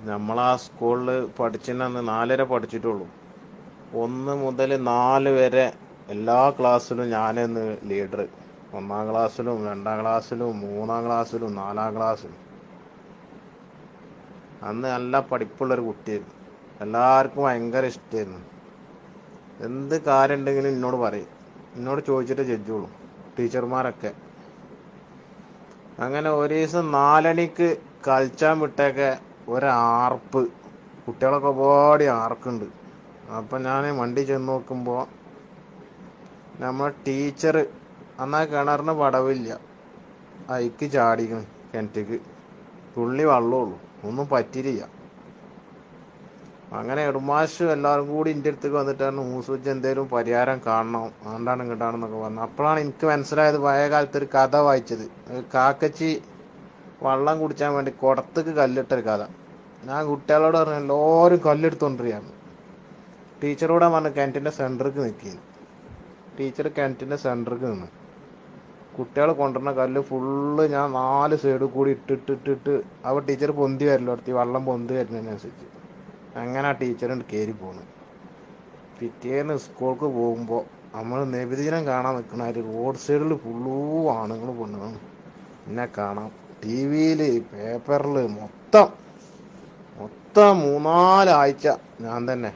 നമ്മളാ സ്കൂളിൽ പഠിച്ചിരുന്ന 4 പഠിച്ചിട്ടുള്ളൂ. 1 മുതൽ 4 വരെ എല്ലാ ക്ലാസ്സിലും ഞാനായിരുന്നു ലീഡർ. 1-ാം ക്ലാസ്സിലും 2-ാം ക്ലാസ്സിലും 3-ാം ക്ലാസ്സിലും 4-ാം ക്ലാസ്സിലും. അന്ന് നല്ല പഠിപ്പുള്ളൊരു കുട്ടിയായിരുന്നു. എല്ലാവർക്കും ഭയങ്കര ഇഷ്ടമായിരുന്നു. എന്ത് കാര്യം ഉണ്ടെങ്കിലും എന്നോട് പറയും. എന്നോട് ചോദിച്ചിട്ട് ചെല്ലുള്ളൂ ടീച്ചർമാരൊക്കെ. അങ്ങനെ ഒരു ദിവസം 4 മണിക്ക് കളിച്ചാൻ വിട്ടേക്കെ ഒരാർപ്പ്. കുട്ടികളൊക്കെ പാടി ആർക്കുണ്ട്. അപ്പം ഞാൻ വണ്ടി ചെന്ന് നോക്കുമ്പോൾ നമ്മളെ ടീച്ചർ, എന്നാൽ കിണറിന് പടവില്ല, അതിക്ക് ചാടിക്കണം. കിണറ്റിക്ക് തുള്ളി വെള്ളമുള്ളൂ, ഒന്നും പറ്റിയില്ല. അങ്ങനെ ഹെഡ്മാസ്റ്റർ എല്ലാവരും കൂടി എൻ്റെ അടുത്തേക്ക് വന്നിട്ടാണ് മൂസൂച്ച് എന്തേലും പരിഹാരം കാണണം, ആണ്ടാണ് കിട്ടാണെന്നൊക്കെ പറഞ്ഞു. അപ്പോഴാണ് എനിക്ക് മനസ്സിലായത് പഴയ കാലത്തൊരു കഥ വായിച്ചത്. കാക്കച്ചി വെള്ളം കുടിച്ചാൻ വേണ്ടി കുടത്തേക്ക് കല്ലിട്ടൊരു കഥ. ഞാൻ കുട്ടികളോട് പറഞ്ഞു എല്ലാവരും കല്ലെടുത്തോണ്ടിരിക്കുകയാണ്. ടീച്ചറോടെ പറഞ്ഞു കിണറ്റിൻ്റെ സെൻറ്ററിക്ക് നിൽക്കുന്നു. ടീച്ചർ കിണറ്റിൻ്റെ സെൻറ്ററിക്ക് നിന്ന് കുട്ടികൾ കൊണ്ടുവരുന്ന കല്ല് ഫുള്ള് ഞാൻ 4 സൈഡിൽ കൂടി ഇട്ടിട്ടിട്ടിട്ട് അപ്പോൾ ടീച്ചർ പൊന്തി വരല്ലോ, വെള്ളം പൊന്തി വരുന്നതിനനുസരിച്ച് അങ്ങനെ ആ ടീച്ചറുണ്ട് കയറി പോന്നു. പിറ്റേന്ന് സ്കൂൾക്ക് പോകുമ്പോൾ നമ്മൾ നബിദിനം കാണാൻ നിൽക്കണ റോഡ് സൈഡിൽ ഫുള്ളൂ ആണുങ്ങൾ പെണ്ണുങ്ങളും എന്നെ കാണാം. TV-യിൽ പേപ്പറിൽ മൊത്തം 3-4 ആഴ്ച ഞാൻ തന്നെ